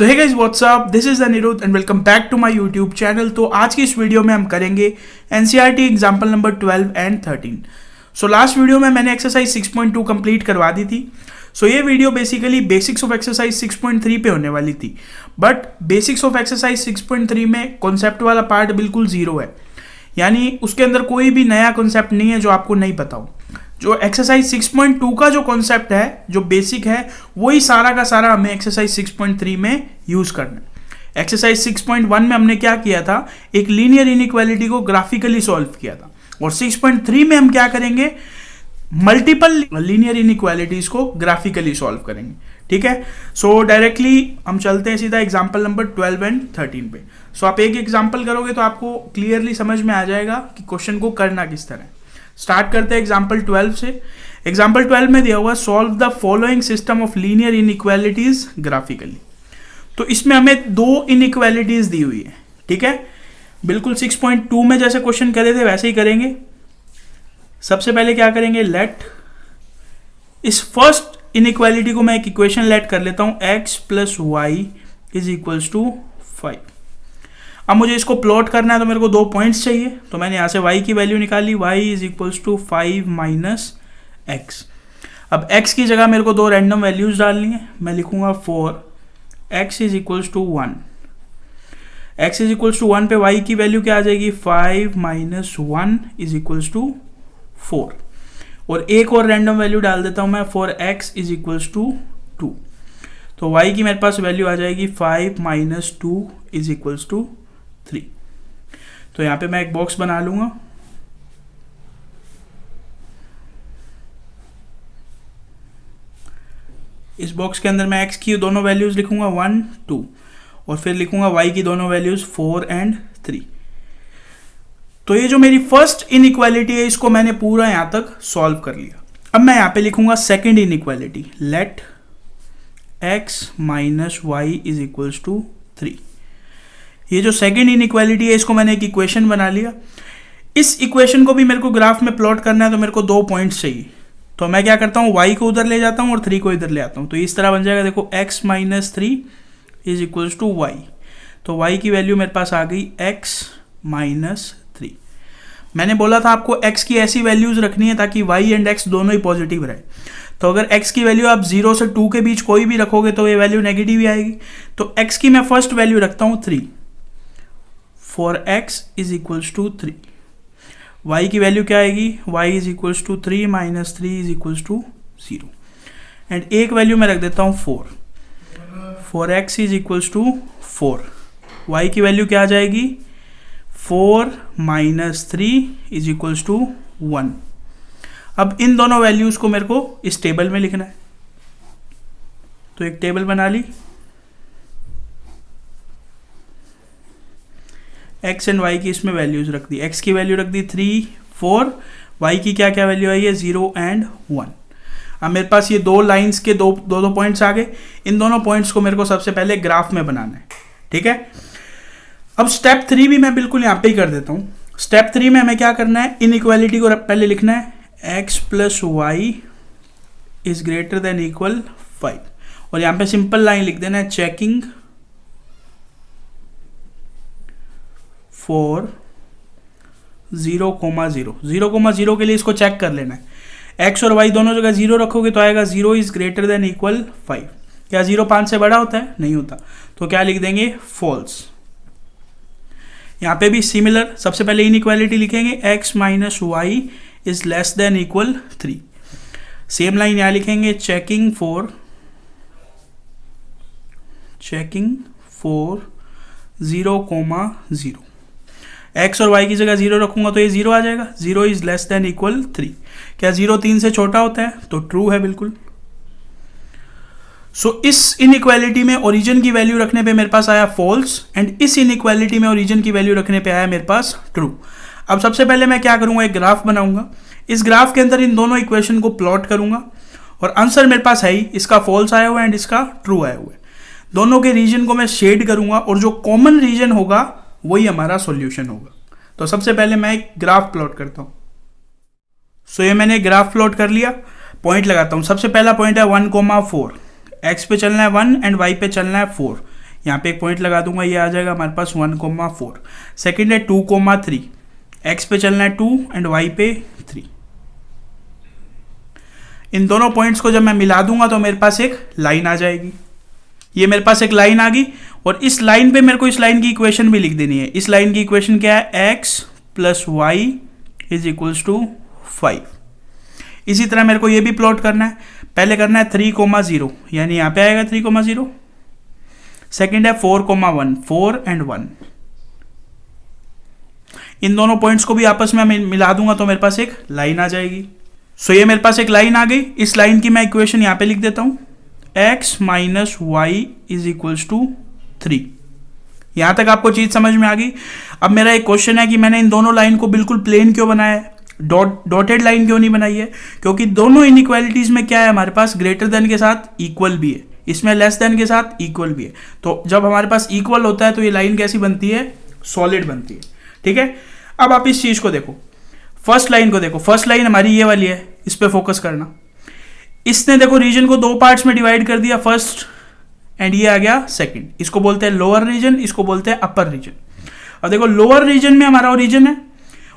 So hey guys what's up, this is Anirudh and welcome back to my YouTube channel. तो आज की इस video में हम करेंगे NCERT example number 12 and 13। So last video में मैंने एक्सरसाइज 6.2 कंप्लीट करवा दी थी। सो ये video basically basics of exercise 6.3 पे होने वाली थी, बट बेसिक्स ऑफ एक्सरसाइज 6.3 में कॉन्सेप्ट वाला पार्ट बिल्कुल जीरो है, यानी उसके अंदर कोई भी नया कॉन्सेप्ट नहीं है जो आपको नहीं पता हो। जो एक्सरसाइज 6.2 का जो कॉन्सेप्ट है, जो बेसिक है, वही सारा का सारा हमें एक्सरसाइज 6.3 में यूज करना है। एक्सरसाइज 6.1 में हमने क्या किया था, एक लीनियर इनइक्वालिटी को ग्राफिकली सॉल्व किया था, और 6.3 में हम क्या करेंगे, मल्टीपल लीनियर इनइक्वालिटीज को ग्राफिकली सॉल्व करेंगे। ठीक है, सो डायरेक्टली हम चलते हैं सीधा एग्जाम्पल नंबर 12 एंड 13 पे। सो आप एक एग्जाम्पल करोगे तो आपको क्लियरली समझ में आ जाएगा कि क्वेश्चन को करना किस तरह है। स्टार्ट करते हैं एग्जाम्पल 12 से। एग्जाम्पल 12 में दिया हुआ solve the following system of linear inequalities graphically. तो इसमें हमें दो इनइक्वालिटीज दी हुई है। ठीक है, बिल्कुल 6.2 में जैसे क्वेश्चन करे थे वैसे ही करेंगे। सबसे पहले क्या करेंगे, लेट इस फर्स्ट इनइक्वालिटी को मैं एक इक्वेशन लेट कर लेता हूं, x plus y is equals to 5। अब मुझे इसको प्लॉट करना है तो मेरे को 2 पॉइंट्स चाहिए, तो मैंने यहाँ से y की वैल्यू निकाली, y is equals to 5 minus x. अब x की जगह मेरे को 2 रैंडम वैल्यूज डालनी है। मैं लिखूंगा 4, x is equals to 1। x is equals to 1 पे y की वैल्यू क्या आ जाएगी, 5 माइनस 1 इज इक्वल्स टू 4। और एक और रैंडम वैल्यू डाल देता हूं मैं, 4x इज इक्वल्स टू 2। तो y की मेरे पास वैल्यू आ जाएगी 5 माइनस 2 इज इक्वल्स टू 3। तो यहां पे मैं एक बॉक्स बना लूंगा। इस बॉक्स के अंदर मैं x की दोनों वैल्यूज लिखूंगा 1, 2, और फिर लिखूंगा y की दोनों वैल्यूज 4 एंड 3। तो ये जो मेरी फर्स्ट इनइक्वालिटी है, इसको मैंने पूरा यहां तक सॉल्व कर लिया। अब मैं यहां पे लिखूंगा second inequality, let x minus y is equals to 3। ये जो सेकंड इनइक्वालिटी है, इसको मैंने एक इक्वेशन बना लिया। इस इक्वेशन को भी मेरे को ग्राफ में प्लॉट करना है, तो मेरे को 2 पॉइंट्स चाहिए। तो मैं क्या करता हूँ, y को उधर ले जाता हूँ और 3 को इधर ले आता हूँ। तो इस तरह बन जाएगा, देखो x minus 3 is equals to y. तो y की वैल्यू मेरे पास आ गई x माइनस 3। मैंने बोला था आपको x की ऐसी वैल्यूज रखनी है ताकि y एंड x दोनों ही पॉजिटिव रहे। तो अगर x की वैल्यू आप 0 से 2 के बीच कोई भी रखोगे तो ये वैल्यू नेगेटिव ही आएगी। तो x की मैं फर्स्ट वैल्यू रखता हूँ 3, for x is equals to 3। y की वैल्यू क्या आएगी, y is equals to 3 minus 3 is equals to 0। And एक वैल्यू मैं रख देता हूँ 4, for x is equals to 4। y की वैल्यू क्या आ जाएगी, 4 माइनस 3 इज इक्वल्स टू 1। अब इन दोनों वैल्यूज को मेरे को इस टेबल में लिखना है। तो एक टेबल बना ली, x एंड y की इसमें वैल्यूज रख दी। x की वैल्यू रख दी 3, 4, y की क्या क्या वैल्यू आई है, 0 एंड 1। अब मेरे पास ये 2 लाइंस के दो पॉइंट्स आ गए। इन दोनों पॉइंट्स को मेरे को सबसे पहले ग्राफ में बनाना है। ठीक है, अब स्टेप 3 भी मैं बिल्कुल यहाँ पे ही कर देता हूँ। स्टेप 3 में हमें क्या करना है, इनइक्वालिटी को पहले लिखना है, x plus y is greater than equal 5, और यहाँ पे सिंपल लाइन लिख देना है, चेकिंग फॉर 0,0। 0,0 के लिए इसको चेक कर लेना है। x और y दोनों जगह 0 रखोगे तो आएगा 0 इज ग्रेटर देन इक्वल 5। क्या 0 5 से बड़ा होता है, नहीं होता। तो क्या लिख देंगे, फॉल्स। यहाँ पे भी सिमिलर, सबसे पहले इनइक्वालिटी लिखेंगे, x minus y is less than equal 3। Same line यहाँ लिखेंगे, चेकिंग फॉर 0,0। x और y की जगह 0 रखूंगा तो ये 0 आ जाएगा। 0 इज लेस देन इक्वल 3। क्या 0 3 से छोटा होता है, तो ट्रू है बिल्कुल। सो इस इनइक्वालिटी में ओरिजिन की वैल्यू रखने पे मेरे पास आया फॉल्स, एंड इस इनइक्वालिटी में ओरिजिन की वैल्यू रखने पे आया मेरे पास ट्रू। अब सबसे पहले मैं क्या करूंगा, एक ग्राफ बनाऊंगा। इस ग्राफ के अंदर इन दोनों इक्वेशन को प्लॉट करूंगा, और आंसर मेरे पास है ही, इसका फॉल्स आया हुआ है एंड इसका ट्रू आया हुआ है। दोनों के रीजन को मैं शेड करूंगा, और जो कॉमन रीजन होगा वही हमारा सॉल्यूशन होगा। तो सबसे पहले मैं एक ग्राफ प्लॉट करता हूँ। सो ये मैंने ग्राफ प्लॉट कर लिया, पॉइंट लगाता हूँ। सबसे पहला पॉइंट है 1,4, x पे चलना है 1 एंड y पे चलना है 4। यहाँ पे एक पॉइंट लगा दूंगा, ये आ जाएगा हमारे पास 1,4। सेकेंड है 2,3, एक्स पे चलना है 2 एंड वाई पे 3। इन दोनों पॉइंट्स को जब मैं मिला दूंगा तो मेरे पास एक लाइन आ जाएगी। ये मेरे पास एक लाइन आ गई और इस लाइन पे मेरे को इस लाइन की इक्वेशन भी लिख देनी है। इस लाइन की इक्वेशन क्या है, x plus y is equals to 5। इसी तरह मेरे को ये भी प्लॉट करना है। पहले करना है 3,0, यानी यहाँ पे आएगा 3,0। सेकेंड है 4,1, 4 एंड 1। इन दोनों पॉइंट्स को भी आपस में मिला दूंगा तो मेरे पास एक लाइन आ जाएगी। सो ये मेरे पास एक लाइन आ गई। इस लाइन की मैं इक्वेशन यहाँ पे लिख देता हूँ, x minus y is equals to 3। यहां तक आपको चीज समझ में आ गई। अब मेरा एक क्वेश्चन है कि मैंने इन दोनों लाइन को बिल्कुल प्लेन क्यों बनाया है, डॉटेड लाइन क्यों नहीं बनाई है? क्योंकि दोनों इनइक्वालिटीज में क्या है, हमारे पास ग्रेटर देन के साथ इक्वल भी है, इसमें लेस देन के साथ इक्वल भी है। तो जब हमारे पास इक्वल होता है तो ये लाइन कैसी बनती है, सॉलिड बनती है। ठीक है, अब आप इस चीज को देखो, फर्स्ट लाइन को देखो। फर्स्ट लाइन हमारी ये वाली है, इस पे फोकस करना। इसने देखो रीजन को दो पार्ट्स में डिवाइड कर दिया, फर्स्ट एंड ये आ गया सेकंड। इसको बोलते हैं लोअर रीजन, इसको बोलते हैं अपर रीजन। अब देखो लोअर रीजन में हमारा ओरिजिन है,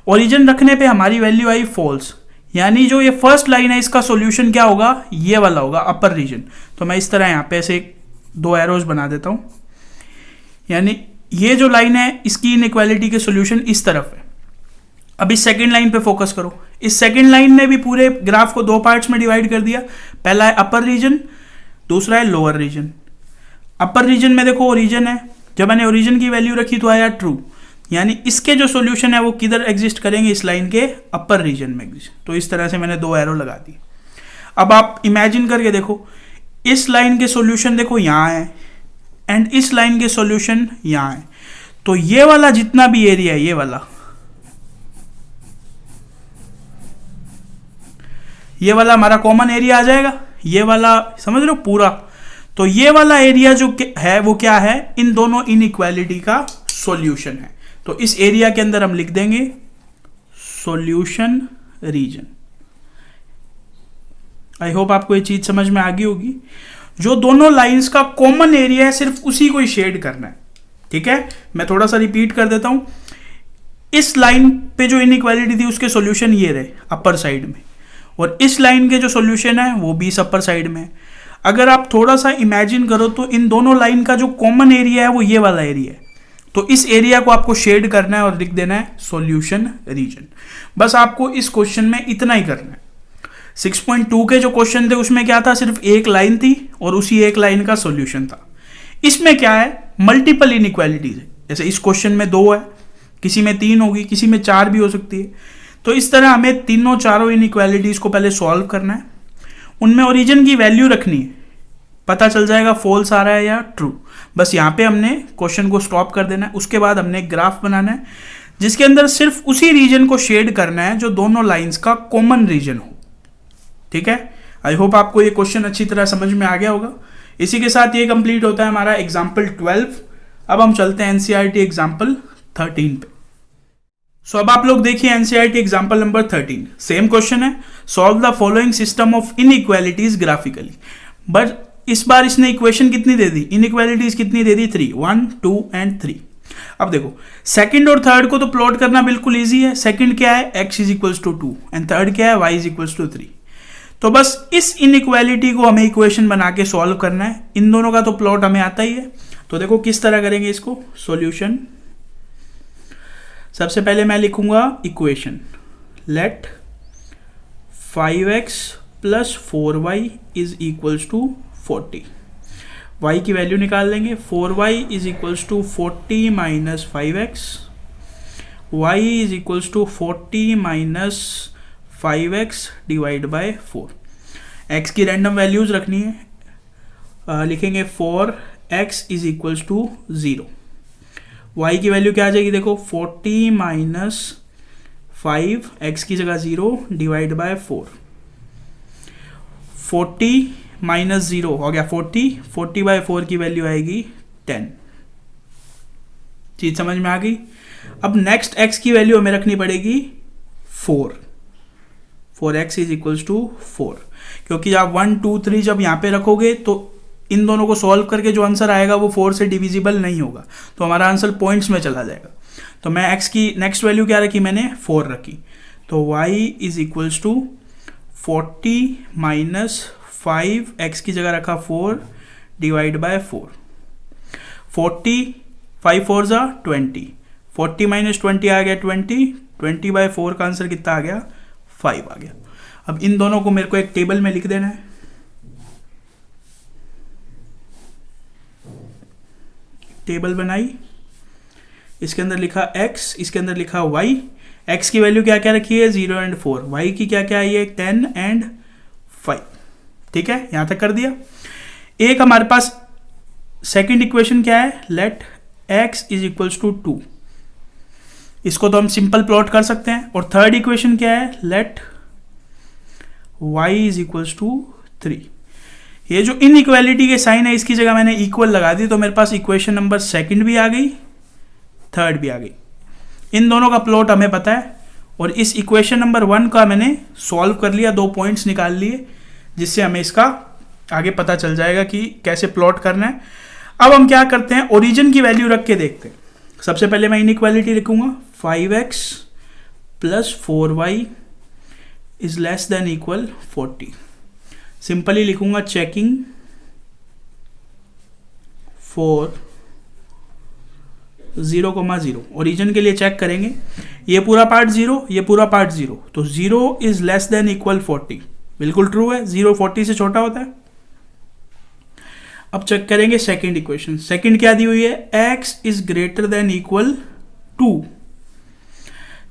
ओरिजिन रखने पे हमारी वैल्यू आई फॉल्स, यानी जो ये फर्स्ट लाइन है इसका सॉल्यूशन क्या होगा, ये वाला होगा अपर रीजन। तो मैं इस तरह यहाँ पे ऐसे 2 एरोज बना देता हूँ, यानी ये जो लाइन है इसकी इनइक्वालिटी के सॉल्यूशन इस तरफ है। अब इस सेकंड लाइन पे फोकस करो। इस सेकंड लाइन ने भी पूरे ग्राफ को 2 पार्ट्स में डिवाइड कर दिया। पहला है अपर रीजन, दूसरा है लोअर रीजन। अपर रीजन में देखो ओरिजिन है, जब मैंने ओरिजिन की वैल्यू रखी तो आया ट्रू, यानी इसके जो सॉल्यूशन है वो किधर एग्जिस्ट करेंगे, इस लाइन के अपर रीजन में एग्जिस्ट। तो इस तरह से मैंने 2 एरो लगा दी। अब आप इमेजिन करके देखो, इस लाइन के सॉल्यूशन देखो यहाँ है एंड इस लाइन के सॉल्यूशन यहाँ है। तो ये वाला जितना भी एरिया है, ये वाला हमारा कॉमन एरिया आ जाएगा, ये वाला समझ लो पूरा। तो ये वाला एरिया जो है वो क्या है, इन दोनों इनइक्वालिटी का सॉल्यूशन है। तो इस एरिया के अंदर हम लिख देंगे सॉल्यूशन रीजन। आई होप आपको ये चीज समझ में आ गई होगी। जो दोनों लाइंस का कॉमन एरिया है सिर्फ उसी को ही शेड करना है। ठीक है, मैं थोड़ा सा रिपीट कर देता हूं। इस लाइन पे जो इनइक्वालिटी थी उसके सॉल्यूशन ये रहे अपर साइड में, और इस लाइन के जो सॉल्यूशन है वो भी इस अपर साइड में। अगर आप थोड़ा सा इमेजिन करो तो इन दोनों लाइन का जो कॉमन एरिया है वो ये वाला एरिया है। तो इस एरिया को आपको शेड करना है और लिख देना है सॉल्यूशन रीजन। बस आपको इस क्वेश्चन में इतना ही करना है। 6.2 के जो क्वेश्चन थे उसमें क्या था, सिर्फ एक लाइन थी और उसी एक लाइन का सॉल्यूशन था। इसमें क्या है, मल्टीपल इनइक्वालिटीज है। जैसे इस क्वेश्चन में 2 है, किसी में 3 होगी, किसी में 4 भी हो सकती है। तो इस तरह हमें तीनों चारों इनइक्वालिटीज को पहले सॉल्व करना है, उनमें ओरिजिन की वैल्यू रखनी है, पता चल जाएगा फॉल्स आ रहा है या ट्रू। बस यहाँ पे हमने क्वेश्चन को स्टॉप कर देना है। उसके बाद हमने एक ग्राफ बनाना है जिसके अंदर सिर्फ उसी रीजन को शेड करना है जो दोनों लाइंस का कॉमन रीजन हो। ठीक है, आई होप आपको ये क्वेश्चन अच्छी तरह समझ में आ गया होगा। इसी के साथ ये कंप्लीट होता है हमारा एग्जाम्पल 12। अब हम चलते हैं एनसीईआरटी एग्जाम्पल 13 पे। सो अब आप लोग देखिए NCERT example number 13। Same question है, solve the following system of inequalities graphically. But इस बार इसने इक्वेशन कितनी दे दी, इनइक्वालिटीज कितनी दे दी, 3, 1, 2 एंड 3। अब देखो सेकंड और थर्ड को तो प्लॉट करना बिल्कुल इजी है। सेकंड क्या है, x is equals to 2 and third क्या है, y इज इक्वल्स टू 3। तो बस इस इनइक्वालिटी को हमें इक्वेशन बना के सॉल्व करना है। इन दोनों का तो प्लॉट हमें आता ही है। तो देखो किस तरह करेंगे इसको सॉल्यूशन। सबसे पहले मैं लिखूंगा equation, let 5x plus 4y is equals to 40। y की वैल्यू निकाल लेंगे, 4y is equals to 40 minus 5x, y is equals to 40 minus 5x divide by 4। x की रैंडम वैल्यूज रखनी है, लिखेंगे 4x is equals to 0। y की value क्या आ जाएगी, देखो 40 माइनस 5, x की जगह 0 डिवाइड बाय 4। 40 माइनस 0 हो गया 40 बाय 4 की वैल्यू आएगी 10। चीज समझ में आ गई। अब नेक्स्ट x की वैल्यू हमें रखनी पड़ेगी 4x इज इक्वल्स टू 4, क्योंकि आप 1 2 3 जब यहाँ पे रखोगे तो इन दोनों को सॉल्व करके जो आंसर आएगा वो 4 से डिविजिबल नहीं होगा, तो हमारा आंसर पॉइंट्स में चला जाएगा। तो मैं x की नेक्स्ट वैल्यू क्या रखी, मैंने 4 रखी। तो y is equals to 40 minus 5, x की जगह रखा 4 डिवाइड बाय 4। 40 5 4 जा 20, 40 माइनस 20 आ गया 20, 20 बाय 4 का आंसर कितना आ गया, 5 आ गया। अब इन दोनों को मेरे को एक टेबल में लिख देना है। टेबल बनाई, इसके अंदर लिखा x, इसके अंदर लिखा y। x की वैल्यू क्या क्या रखी है, 0 एंड 4। y की क्या क्या आई है, 10 एंड 5। ठीक है, यहां तक कर दिया। एक हमारे पास सेकंड इक्वेशन क्या है, let x is equals to 2। इसको तो हम सिंपल प्लॉट कर सकते हैं। और थर्ड इक्वेशन क्या है, let y is equals to 3। ये जो इनइक्वालिटी के साइन है इसकी जगह मैंने इक्वल लगा दी, तो मेरे पास इक्वेशन नंबर सेकंड भी आ गई, थर्ड भी आ गई। इन दोनों का प्लॉट हमें पता है और इस इक्वेशन नंबर 1 का मैंने सॉल्व कर लिया, 2 पॉइंट्स निकाल लिए, जिससे हमें इसका आगे पता चल जाएगा कि कैसे प्लॉट करना है। अब हम क्या करते हैं, ओरिजिन की वैल्यू रख के देखते हैं। सबसे पहले मैं इनइक्वालिटी लिखूंगा, 5x plus 4y is less than equal 40। Simply लिखूंगा चेकिंग फॉर 0,0। ओरिजिन के लिए चेक करेंगे, ये पूरा पार्ट 0, ये पूरा पार्ट 0, तो 0 इज लेस देन इक्वल 40। बिल्कुल ट्रू है, 0 40 से छोटा होता है। अब चेक करेंगे सेकंड इक्वेशन। सेकंड क्या दी हुई है, x is greater than equal 2।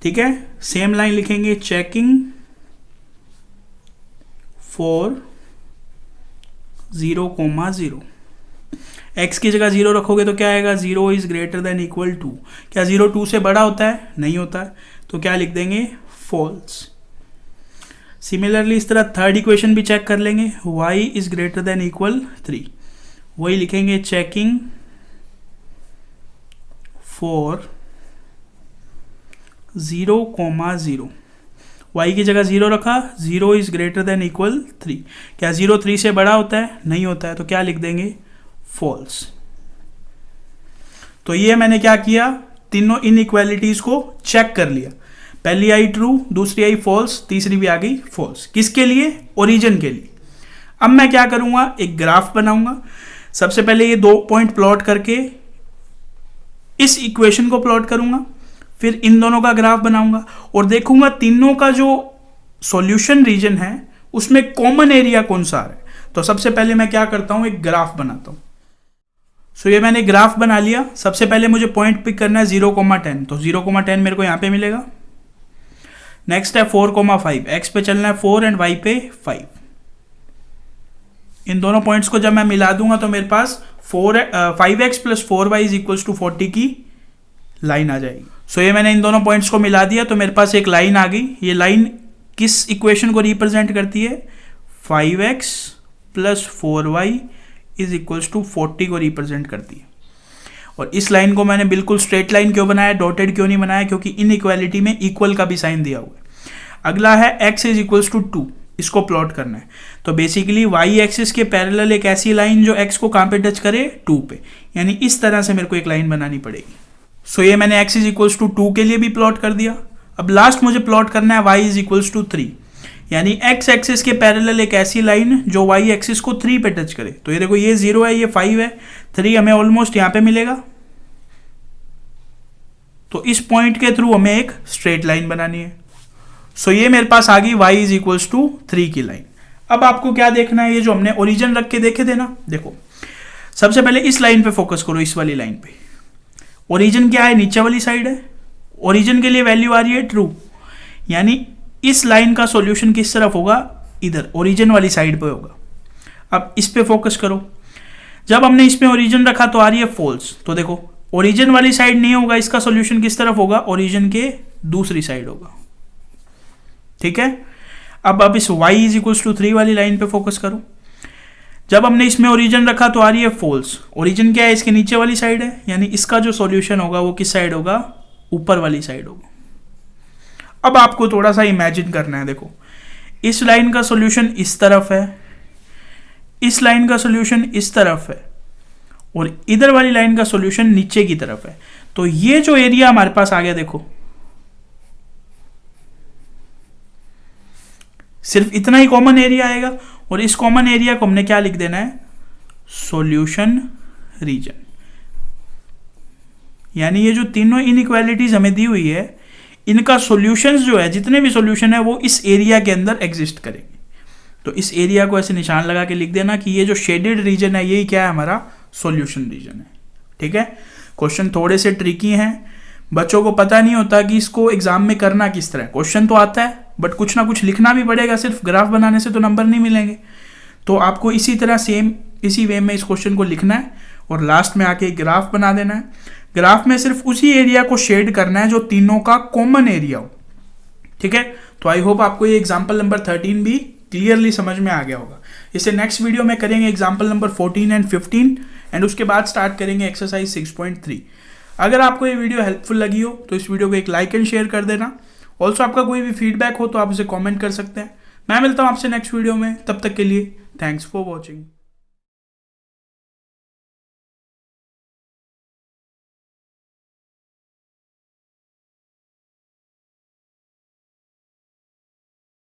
ठीक है, सेम लाइन लिखेंगे, चेकिंग फॉर 0,0। x की जगह 0 रखोगे तो क्या आएगा, 0 इज ग्रेटर देन इक्वल 2। क्या 0 2 से बड़ा होता है, नहीं होता है, तो क्या लिख देंगे, फॉल्स। सिमिलरली इस तरह थर्ड इक्वेशन भी चेक कर लेंगे, y is greater than equal 3। वही लिखेंगे चेकिंग फॉर 0,0। y की जगह 0 रखा, 0 इज ग्रेटर देन इक्वल 3। क्या 0 3 से बड़ा होता है, नहीं होता है, तो क्या लिख देंगे, फॉल्स। तो ये मैंने क्या किया, तीनों इनइक्वालिटीज को चेक कर लिया। पहली आई ट्रू, दूसरी आई फॉल्स, तीसरी भी आ गई फॉल्स। किसके लिए, ओरिजिन के लिए। अब मैं क्या करूंगा, एक ग्राफ बनाऊंगा। सबसे पहले ये 2 पॉइंट प्लॉट करके इस इक्वेशन को प्लॉट करूंगा, फिर इन दोनों का ग्राफ बनाऊंगा और देखूंगा तीनों का जो सॉल्यूशन रीजन है उसमें कॉमन एरिया कौन सा है। तो सबसे पहले मैं क्या करता हूं, एक ग्राफ बनाता हूं। सो ये मैंने ग्राफ बना लिया। सबसे पहले मुझे पॉइंट पिक करना है 0,10, तो 0,10 मेरे को यहां पे मिलेगा। नेक्स्ट है 4,5, x पे चलना है 4 एंड y पे 5। इन दोनों पॉइंट्स को जब मैं मिला दूंगा तो मेरे पास 5x plus 4y is equals to 40 की लाइन आ जाएगी। सो ये मैंने इन दोनों पॉइंट्स को मिला दिया तो मेरे पास एक लाइन आ गई। ये लाइन किस इक्वेशन को रिप्रेजेंट करती है, 5x plus 4y is equals to 40 को रिप्रेजेंट करती है। और इस लाइन को मैंने बिल्कुल स्ट्रेट लाइन क्यों बनाया, डॉटेड क्यों नहीं बनाया, क्योंकि इनइक्वालिटी में इक्वल का भी साइन दिया हुआ है। अगला है x इज इक्वल्स टू 2, इसको प्लॉट करना है। तो बेसिकली y एक्सिस के पैरेलल एक ऐसी लाइन जो x को कहां पे टच करे, 2 पे, यानी इस तरह से मेरे को एक लाइन बनानी पड़ेगी। सो ये मैंने x इज इक्वल्स टू 2 के लिए भी प्लॉट कर दिया। अब लास्ट मुझे प्लॉट करना है y इज इक्वल्स टू 3, यानी x एक्सिस के पैरेलल एक ऐसी लाइन जो y एक्सिस को 3 पे टच करे। तो ये देखो, ये 0 है, ये 5 है, 3 हमें ऑलमोस्ट यहां पे मिलेगा। तो इस पॉइंट के थ्रू हमें एक स्ट्रेट लाइन बनानी है। सो ये मेरे पास आ गई y इज इक्वल्स टू 3 की लाइन। अब आपको क्या देखना है, ये जो हमने ओरिजिन रख के देखे थे ना, देखो सबसे पहले इस लाइन पे फोकस करो, इस वाली लाइन पे। ओरिजिन क्या है, नीचे वाली साइड है। ओरिजिन के लिए वैल्यू आ रही है ट्रू, यानी इस लाइन का सॉल्यूशन किस तरफ होगा, इधर ओरिजिन वाली साइड पे होगा। अब इस पे फोकस करो। जब हमने इसमें ओरिजिन रखा तो आ रही है फॉल्स। तो देखो ओरिजिन वाली साइड नहीं होगा, इसका सॉल्यूशन किस तरफ होगा, ओरिजिन के दूसरी साइड होगा। ठीक है, अब इस y इज इक्वल्स टू 3 वाली लाइन पे फोकस करो। जब हमने इसमें ओरिजिन रखा तो आ रही है फॉल्स। ओरिजिन क्या है, इसके नीचे वाली साइड है, यानी इसका जो सॉल्यूशन होगा वो किस साइड होगा, ऊपर वाली साइड होगा। अब आपको थोड़ा सा इमेजिन करना है, देखो इस लाइन का सॉल्यूशन इस तरफ है, इस लाइन का सॉल्यूशन इस तरफ है और इधर वाली लाइन का सॉल्यूशन नीचे की तरफ है, तो ये जो एरिया हमारे पास आ गया, देखो सिर्फ इतना ही कॉमन एरिया आएगा और इस कॉमन एरिया को हमने क्या लिख देना है, सॉल्यूशन रीजन। यानी ये जो तीनों इनइक्वालिटीज हमें दी हुई है, इनका सॉल्यूशंस जो है, जितने भी सॉल्यूशन है वो इस एरिया के अंदर एग्जिस्ट करेंगे। तो इस एरिया को ऐसे निशान लगा के लिख देना कि ये जो शेडेड रीजन है यही क्या है, हमारा सॉल्यूशन रीजन है। ठीक है, क्वेश्चन थोड़े से ट्रिकी हैं, बच्चों को पता नहीं होता कि इसको एग्जाम में करना किस तरह। क्वेश्चन तो आता है बट कुछ ना कुछ लिखना भी पड़ेगा, सिर्फ ग्राफ बनाने से तो नंबर नहीं मिलेंगे। तो आपको इसी तरह सेम इसी वे में इस क्वेश्चन को लिखना है और लास्ट में आके ग्राफ बना देना है। ग्राफ में सिर्फ उसी एरिया को शेड करना है जो तीनों का कॉमन एरिया हो। ठीक है, तो आई होप आपको ये एग्जाम्पल नंबर 13 भी क्लियरली समझ में आ गया होगा। इसे नेक्स्ट वीडियो में करेंगे एग्जाम्पल नंबर 14 एंड 15 एंड उसके बाद स्टार्ट करेंगे एक्सरसाइज 6.3। अगर आपको ये वीडियो हेल्पफुल लगी हो तो इस वीडियो को एक लाइक एंड शेयर कर देना। ऑल्सो आपका कोई भी फीडबैक हो तो आप उसे कमेंट कर सकते हैं। मैं मिलता हूँ आपसे नेक्स्ट वीडियो में, तब तक के लिए थैंक्स फॉर वॉचिंग।